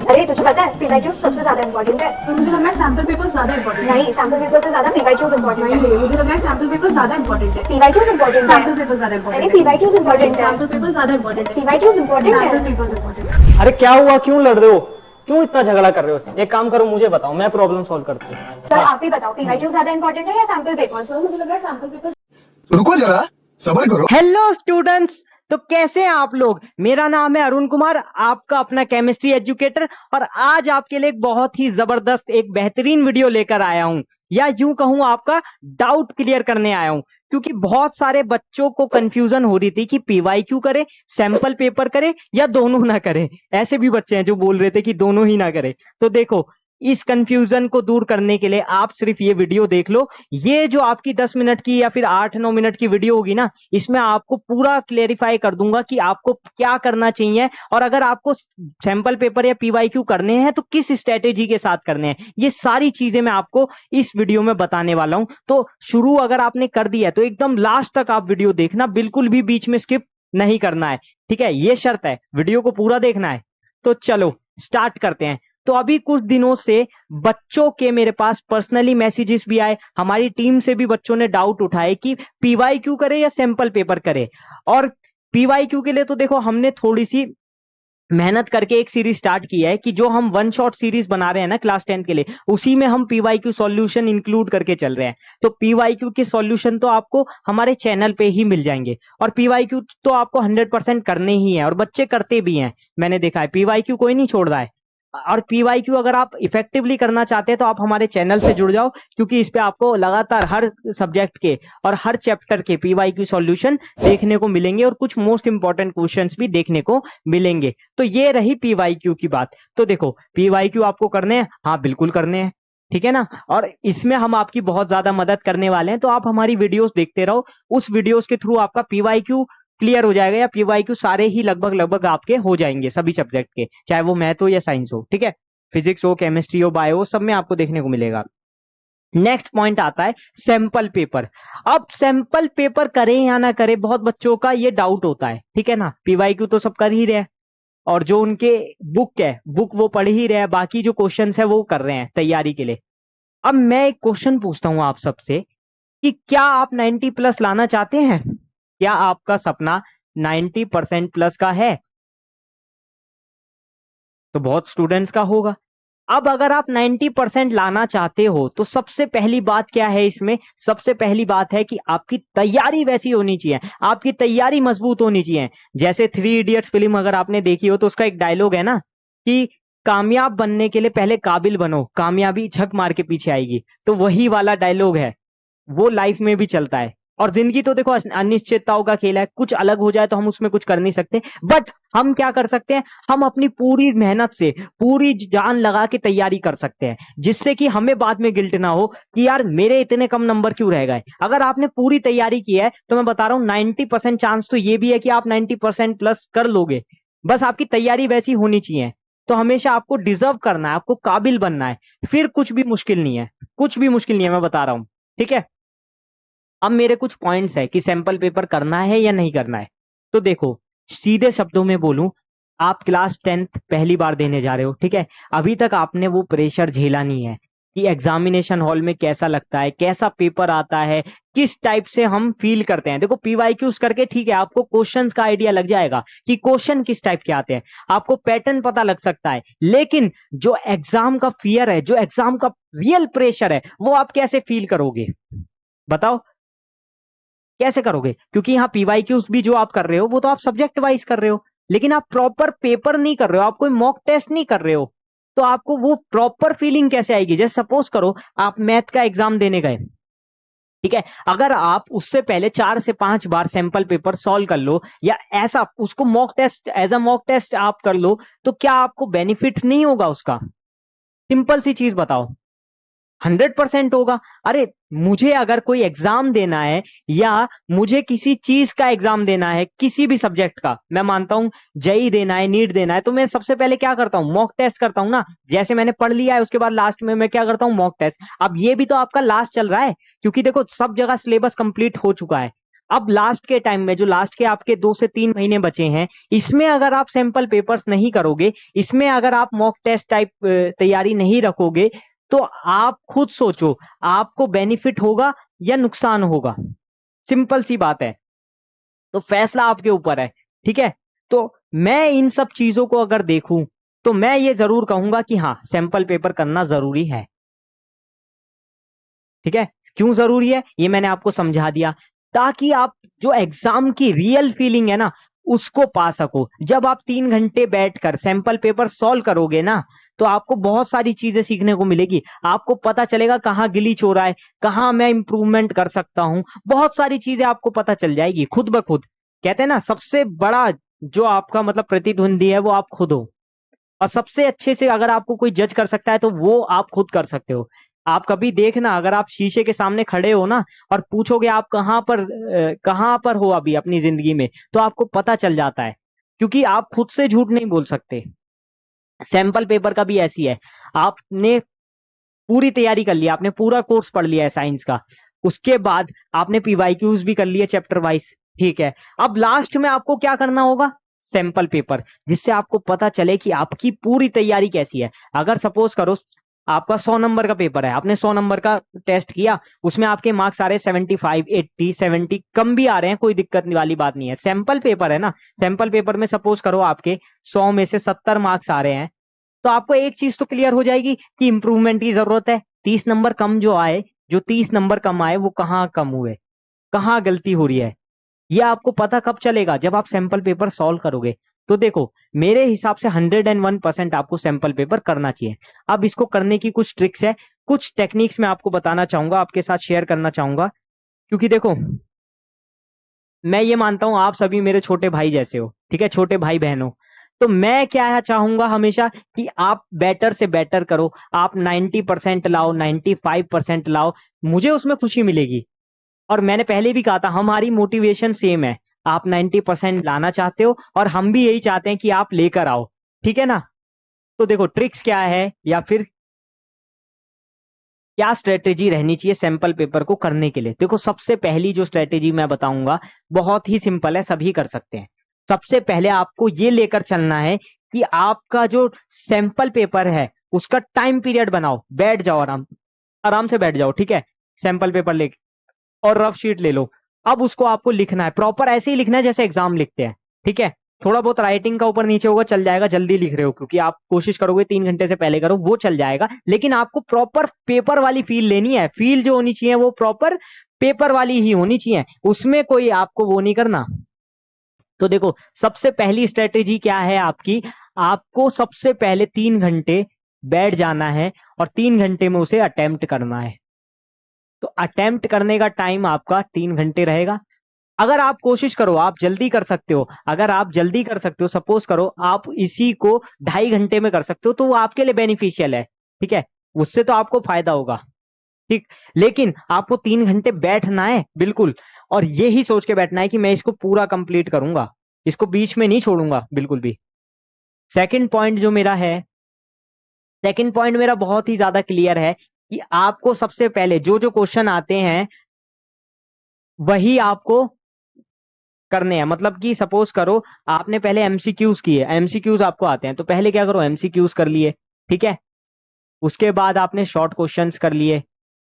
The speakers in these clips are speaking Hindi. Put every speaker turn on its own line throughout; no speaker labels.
अरे तुझे पता है पीवाईक्यू सबसे ज्यादा इंपॉर्टेंट है।
पर मुझे लग रहा है सैंपल पेपर ज्यादा इंपॉर्टेंट है।
नहीं, सैंपल पेपर से ज्यादा पीवाईक्यूज इंपॉर्टेंट है।
नहीं, मुझे लग रहा है सैंपल पेपर ज्यादा इंपॉर्टेंट है।
पीवाईक्यूज इंपॉर्टेंट है।
सैंपल पेपर ज्यादा
अरे
इंपॉर्टेंट है।
पीवाईक्यूज इंपॉर्टेंट है।
सैंपल पेपर ज्यादा इंपॉर्टेंट है।
पीवाईक्यूज इंपॉर्टेंट है।
सैंपल पेपर इंपॉर्टेंट है।
अरे क्या हुआ, क्यों लड़ रहे हो, क्यों इतना झगड़ा कर रहे हो? एक काम करो, मुझे बताओ, मैं प्रॉब्लम सॉल्व करता हूँ।
सर आप ही बताओ पीवाईक्यूज ज्यादा इंपॉर्टेंट है या सैंपल पेपर्स?
सर मुझे लग रहा है सैंपल पेपर।
रुको जरा, सबर करो।
हेलो स्टूडेंट्स, तो कैसे हैं आप लोग? मेरा नाम है अरुण कुमार, आपका अपना केमिस्ट्री एजुकेटर, और आज आपके लिए एक बहुत ही जबरदस्त एक बेहतरीन वीडियो लेकर आया हूं, या यूं कहूं आपका डाउट क्लियर करने आया हूं। क्योंकि बहुत सारे बच्चों को कंफ्यूजन हो रही थी कि पीवाईक्यू करे, सैंपल पेपर करे, या दोनों ना करे। ऐसे भी बच्चे हैं जो बोल रहे थे कि दोनों ही ना करे। तो देखो, इस कंफ्यूजन को दूर करने के लिए आप सिर्फ ये वीडियो देख लो। ये जो आपकी 10 मिनट की या फिर 8-9 मिनट की वीडियो होगी ना, इसमें आपको पूरा क्लेरिफाई कर दूंगा कि आपको क्या करना चाहिए, और अगर आपको सैंपल पेपर या पीवाईक्यू करने हैं तो किस स्ट्रेटेजी के साथ करने हैं। ये सारी चीजें मैं आपको इस वीडियो में बताने वाला हूं। तो शुरू अगर आपने कर दिया है तो एकदम लास्ट तक आप वीडियो देखना, बिल्कुल भी बीच में स्किप नहीं करना है, ठीक है? ये शर्त है, वीडियो को पूरा देखना है। तो चलो स्टार्ट करते हैं। तो अभी कुछ दिनों से बच्चों के मेरे पास पर्सनली मैसेजेस भी आए, हमारी टीम से भी बच्चों ने डाउट उठाए कि पीवाईक्यू करे या सैंपल पेपर करे। और पीवाईक्यू के लिए तो देखो, हमने थोड़ी सी मेहनत करके एक सीरीज स्टार्ट किया है कि जो हम वन शॉट सीरीज बना रहे हैं ना क्लास 10 के लिए, उसी में हम पीवाईक्यू सॉल्यूशन इंक्लूड करके चल रहे हैं। तो पीवाईक्यू के सॉल्यूशन तो आपको हमारे चैनल पे ही मिल जाएंगे, और पीवाईक्यू तो आपको 100% करने ही है, और बच्चे करते भी हैं। मैंने देखा है पीवाईक्यू कोई नहीं छोड़ रहा है। और पीवाईक्यू अगर आप इफेक्टिवली करना चाहते हैं तो आप हमारे चैनल से जुड़ जाओ, क्योंकि इस पे आपको लगातार हर सब्जेक्ट के और हर चैप्टर के पीवाईक्यू सॉल्यूशन देखने को मिलेंगे, और कुछ मोस्ट इंपॉर्टेंट क्वेश्चंस भी देखने को मिलेंगे। तो ये रही पीवाईक्यू की बात। तो देखो, पीवाईक्यू आपको करने हैं? हाँ बिल्कुल करने हैं, ठीक है ना? और इसमें हम आपकी बहुत ज्यादा मदद करने वाले हैं, तो आप हमारी वीडियोस देखते रहो। उस वीडियोस के थ्रू आपका पीवाईक्यू क्लियर हो जाएगा, या पीवाईक्यू सारे ही लगभग लगभग आपके हो जाएंगे, सभी सब्जेक्ट के, चाहे वो मैथ हो या साइंस हो, ठीक है? फिजिक्स हो, केमिस्ट्री हो, बायो हो, सब में आपको देखने को मिलेगा। नेक्स्ट पॉइंट आता है सैंपल पेपर। अब सैंपल पेपर करें या ना करें, बहुत बच्चों का ये डाउट होता है, ठीक है ना? पीवाईक्यू तो सब कर ही रहे हैं, और जो उनके बुक वो पढ़ ही रहे हैं, बाकी जो क्वेश्चन है वो कर रहे हैं तैयारी के लिए। अब मैं एक क्वेश्चन पूछता हूं आप सबसे कि क्या आप 90 प्लस लाना चाहते हैं? क्या आपका सपना 90% प्लस का है? तो बहुत स्टूडेंट्स का होगा। अब अगर आप 90% लाना चाहते हो तो सबसे पहली बात क्या है इसमें? सबसे पहली बात है कि आपकी तैयारी वैसी होनी चाहिए, आपकी तैयारी मजबूत होनी चाहिए। जैसे 3 इडियट्स फिल्म अगर आपने देखी हो तो उसका एक डायलॉग है ना कि कामयाब बनने के लिए पहले काबिल बनो, कामयाबी झक मार के पीछे आएगी। तो वही वाला डायलॉग है, वो लाइफ में भी चलता है। और जिंदगी तो देखो अनिश्चितताओं का खेल है, कुछ अलग हो जाए तो हम उसमें कुछ कर नहीं सकते, बट हम क्या कर सकते हैं? हम अपनी पूरी मेहनत से पूरी जान लगा के तैयारी कर सकते हैं, जिससे कि हमें बाद में गिल्ट ना हो कि यार मेरे इतने कम नंबर क्यों रह गए। अगर आपने पूरी तैयारी की है तो मैं बता रहा हूं 90% चांस तो ये भी है कि आप 90% प्लस कर लोगे। बस आपकी तैयारी वैसी होनी चाहिए। तो हमेशा आपको डिजर्व करना है, आपको काबिल बनना है, फिर कुछ भी मुश्किल नहीं है, कुछ भी मुश्किल नहीं है, मैं बता रहा हूं, ठीक है? अब मेरे कुछ पॉइंट्स है कि सैंपल पेपर करना है या नहीं करना है। तो देखो, सीधे शब्दों में बोलूं, आप क्लास 10th पहली बार देने जा रहे हो, ठीक है? अभी तक आपने वो प्रेशर झेला नहीं है कि एग्जामिनेशन हॉल में कैसा लगता है, कैसा पेपर आता है, किस टाइप से हम फील करते हैं। देखो पीवाईक्यूज करके ठीक है, आपको क्वेश्चंस का आइडिया लग जाएगा कि क्वेश्चन किस टाइप के आते हैं, आपको पैटर्न पता लग सकता है, लेकिन जो एग्जाम का फियर है, जो एग्जाम का रियल प्रेशर है, वो आप कैसे फील करोगे? बताओ कैसे करोगे? क्योंकि यहाँ पीवाईक्यूज भी जो आप कर रहे हो वो तो आप सब्जेक्ट वाइज कर रहे हो, लेकिन आप प्रॉपर पेपर नहीं कर रहे हो, आप कोई मॉक टेस्ट नहीं कर रहे हो। तो आपको वो प्रॉपर फीलिंग कैसे आएगी? जैसे सपोज करो आप मैथ का एग्जाम देने गए, ठीक है? अगर आप उससे पहले 4 से 5 बार सैंपल पेपर सॉल्व कर लो, या ऐसा उसको mock test as a mock test आप कर लो, तो क्या आपको बेनिफिट नहीं होगा उसका? सिंपल सी चीज बताओ, 100% होगा। अरे मुझे अगर कोई एग्जाम देना है, या मुझे किसी चीज का एग्जाम देना है, किसी भी सब्जेक्ट का, मैं मानता हूं जेई देना है, नीट देना है, तो मैं सबसे पहले क्या करता हूं? मॉक टेस्ट करता हूं ना। जैसे मैंने पढ़ लिया है उसके बाद लास्ट में मैं क्या करता हूं? Mock test. अब ये भी तो आपका लास्ट चल रहा है, क्योंकि देखो सब जगह सिलेबस कंप्लीट हो चुका है। अब लास्ट के टाइम में, जो लास्ट के आपके 2 से 3 महीने बचे हैं, इसमें अगर आप सैंपल पेपर्स नहीं करोगे, इसमें अगर आप मॉक टेस्ट टाइप तैयारी नहीं रखोगे, तो आप खुद सोचो आपको बेनिफिट होगा या नुकसान होगा। सिंपल सी बात है, तो फैसला आपके ऊपर है। ठीक है, तो मैं इन सब चीजों को अगर देखूं तो मैं ये जरूर कहूंगा कि हाँ, सैंपल पेपर करना जरूरी है। ठीक है, क्यों जरूरी है ये मैंने आपको समझा दिया, ताकि आप जो एग्जाम की रियल फीलिंग है ना, उसको पा सको। जब आप 3 घंटे बैठकर सैंपल पेपर सॉल्व करोगे ना, तो आपको बहुत सारी चीजें सीखने को मिलेगी। आपको पता चलेगा कहाँ गिलीच हो रहा है, कहाँ मैं इंप्रूवमेंट कर सकता हूं, बहुत सारी चीजें आपको पता चल जाएगी खुद ब खुद। कहते हैं ना, सबसे बड़ा जो आपका मतलब प्रतिद्वंदी है वो आप खुद हो, और सबसे अच्छे से अगर आपको कोई जज कर सकता है तो वो आप खुद कर सकते हो। आप कभी देखना, अगर आप शीशे के सामने खड़े हो ना और पूछोगे आप कहां पर हो अभी अपनी जिंदगी में, तो आपको पता चल जाता है, क्योंकि आप खुद से झूठ नहीं बोल सकते। सैंपल पेपर का भी ऐसी है, आपने पूरी तैयारी कर लिया, आपने पूरा कोर्स पढ़ लिया है साइंस का, उसके बाद आपने पीवाईक्यूज भी कर लिए चैप्टर वाइज। ठीक है, अब लास्ट में आपको क्या करना होगा, सैंपल पेपर, जिससे आपको पता चले कि आपकी पूरी तैयारी कैसी है। अगर सपोज करो आपका 100 नंबर का पेपर है, आपने 100 नंबर का टेस्ट किया, उसमें आपके मार्क्स आ रहे हैं 75, 80, 70, कम भी आ रहे हैं, कोई दिक्कत वाली बात नहीं है, सैंपल पेपर है ना। सैंपल पेपर में सपोज करो आपके 100 में से 70 मार्क्स आ रहे हैं, तो आपको एक चीज तो क्लियर हो जाएगी कि इंप्रूवमेंट की जरूरत है। 30 नंबर कम जो आए, जो 30 नंबर कम आए, वो कहाँ कम हुए, कहाँ गलती हो रही है, ये आपको पता कब चलेगा, जब आप सैंपल पेपर सॉल्व करोगे। तो देखो, मेरे हिसाब से 101% आपको सैंपल पेपर करना चाहिए। अब इसको करने की कुछ ट्रिक्स है, कुछ टेक्निक्स मैं आपको बताना चाहूंगा, आपके साथ शेयर करना चाहूंगा, क्योंकि देखो, मैं ये मानता हूं आप सभी मेरे छोटे भाई जैसे हो। ठीक है, छोटे भाई बहन हो, तो मैं क्या चाहूंगा हमेशा कि आप बेटर से बेटर करो, आप 90% लाओ, 95% लाओ, मुझे उसमें खुशी मिलेगी। और मैंने पहले भी कहा था, हमारी मोटिवेशन सेम है, आप 90% लाना चाहते हो और हम भी यही चाहते हैं कि आप लेकर आओ। ठीक है ना। तो देखो, ट्रिक्स क्या है या फिर क्या स्ट्रेटेजी रहनी चाहिए सैंपल पेपर को करने के लिए। देखो, सबसे पहली जो स्ट्रेटेजी मैं बताऊंगा बहुत ही सिंपल है, सभी कर सकते हैं। सबसे पहले आपको ये लेकर चलना है कि आपका जो सैंपल पेपर है उसका टाइम पीरियड बनाओ, बैठ जाओ, आराम आराम से बैठ जाओ। ठीक है, सैंपल पेपर लेके और रफ शीट ले लो। अब उसको आपको लिखना है, प्रॉपर ऐसे ही लिखना है जैसे एग्जाम लिखते हैं। ठीक है, थोड़ा बहुत राइटिंग का ऊपर नीचे होगा, चल जाएगा, जल्दी लिख रहे हो क्योंकि आप कोशिश करोगे 3 घंटे से पहले करो, वो चल जाएगा, लेकिन आपको प्रॉपर पेपर वाली फील लेनी है। फील जो होनी चाहिए वो प्रॉपर पेपर वाली ही होनी चाहिए, उसमें कोई आपको वो नहीं करना। तो देखो, सबसे पहली स्ट्रेटेजी क्या है आपकी, आपको सबसे पहले 3 घंटे बैठ जाना है और 3 घंटे में उसे अटेम्प्ट करना है। तो अटेम्प्ट करने का टाइम आपका 3 घंटे रहेगा। अगर आप कोशिश करो, आप जल्दी कर सकते हो, अगर आप जल्दी कर सकते हो, सपोज करो आप इसी को 2.5 घंटे में कर सकते हो, तो वो आपके लिए बेनिफिशियल है। ठीक है, उससे तो आपको फायदा होगा। ठीक, लेकिन आपको 3 घंटे बैठना है बिल्कुल, और यही सोच के बैठना है कि मैं इसको पूरा कंप्लीट करूंगा, इसको बीच में नहीं छोड़ूंगा बिल्कुल भी। सेकंड पॉइंट जो मेरा है, सेकंड पॉइंट मेरा बहुत ही ज्यादा क्लियर है कि आपको सबसे पहले जो जो क्वेश्चन आते हैं वही आपको करने हैं। मतलब कि सपोज करो आपने पहले एमसीक्यूज किए, एमसीक्यूज आपको आते हैं, तो पहले क्या करो, एमसीक्यूज कर लिए। ठीक है, उसके बाद आपने शॉर्ट क्वेश्चंस कर लिए,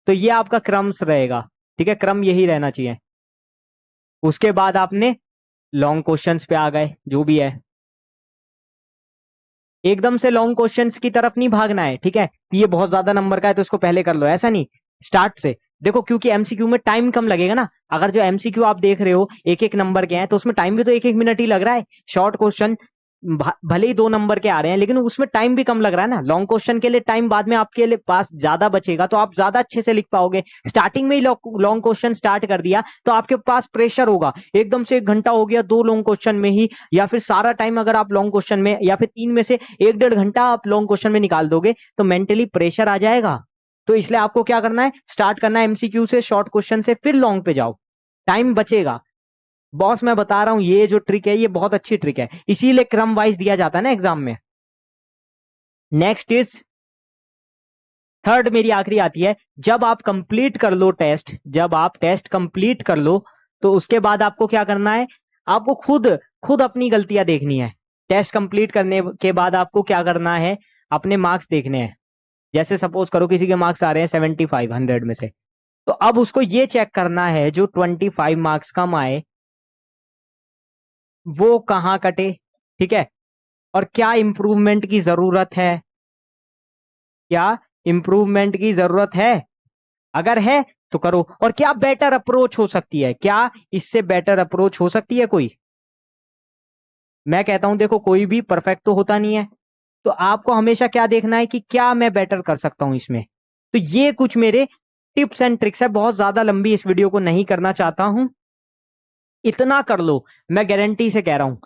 तो ये आपका क्रम रहेगा। ठीक है, क्रम यही रहना चाहिए। उसके बाद आपने लॉन्ग क्वेश्चंस पे आ गए, जो भी है, एकदम से लॉन्ग क्वेश्चंस की तरफ नहीं भागना है। ठीक है, ये बहुत ज्यादा नंबर का है तो इसको पहले कर लो, ऐसा नहीं, स्टार्ट से देखो, क्योंकि एमसीक्यू में टाइम कम लगेगा ना। अगर जो एमसीक्यू आप देख रहे हो 1-1 नंबर के हैं, तो उसमें टाइम भी तो 1-1 मिनट ही लग रहा है। शॉर्ट क्वेश्चन भले ही 2 नंबर के आ रहे हैं, लेकिन उसमें टाइम भी कम लग रहा है ना। लॉन्ग क्वेश्चन के लिए टाइम बाद में आपके लिए पास ज्यादा बचेगा, तो आप ज्यादा अच्छे से लिख पाओगे। स्टार्टिंग में ही लॉन्ग क्वेश्चन स्टार्ट कर दिया तो आपके पास प्रेशर होगा, एकदम से 1 घंटा हो गया 2 लॉन्ग क्वेश्चन में ही, या फिर सारा टाइम अगर आप लॉन्ग क्वेश्चन में, या फिर 3 में से 1-1.5 घंटा आप लॉन्ग क्वेश्चन में निकाल दोगे, तो मेंटली प्रेशर आ जाएगा। तो इसलिए आपको क्या करना है, स्टार्ट करना है एमसीक्यू से, शॉर्ट क्वेश्चन से, फिर लॉन्ग पे जाओ, टाइम बचेगा। बॉस मैं बता रहा हूं, ये जो ट्रिक है ये बहुत अच्छी ट्रिक है, इसीलिए क्रम वाइज दिया जाता है ना एग्जाम में। नेक्स्ट इज थर्ड, मेरी आखिरी आती है, जब आप कंप्लीट कर लो टेस्ट, जब आप टेस्ट कंप्लीट कर लो, तो उसके बाद आपको क्या करना है, आपको खुद खुद अपनी गलतियां देखनी है। टेस्ट कंप्लीट करने के बाद आपको क्या करना है, अपने मार्क्स देखने हैं। जैसे सपोज करो किसी के मार्क्स आ रहे हैं 75 100 में से, तो अब उसको ये चेक करना है जो 25 मार्क्स कम आए वो कहाँ कटे, ठीक है, और क्या इंप्रूवमेंट की जरूरत है, क्या इंप्रूवमेंट की जरूरत है, अगर है तो करो, और क्या बेटर अप्रोच हो सकती है, क्या इससे बेटर अप्रोच हो सकती है कोई। मैं कहता हूं देखो कोई भी परफेक्ट तो होता नहीं है, तो आपको हमेशा क्या देखना है कि क्या मैं बेटर कर सकता हूं इसमें। तो ये कुछ मेरे टिप्स एंड ट्रिक्स है, बहुत ज्यादा लंबी इस वीडियो को नहीं करना चाहता हूं, इतना कर लो, मैं गारंटी से कह रहा हूं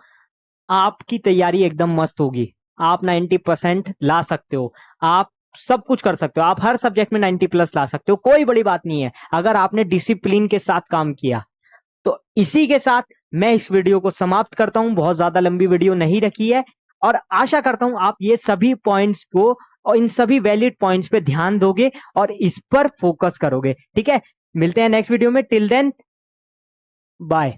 आपकी तैयारी एकदम मस्त होगी। आप 90% ला सकते हो, आप सब कुछ कर सकते हो, आप हर सब्जेक्ट में 90+ ला सकते हो, कोई बड़ी बात नहीं है अगर आपने डिसिप्लिन के साथ काम किया। तो इसी के साथ मैं इस वीडियो को समाप्त करता हूं, बहुत ज्यादा लंबी वीडियो नहीं रखी है, और आशा करता हूं आप ये सभी पॉइंट्स को और इन सभी वैलिड पॉइंट्स पे ध्यान दोगे और इस पर फोकस करोगे, ठीक है। मिलते हैं नेक्स्ट वीडियो में, टिल देन बाय।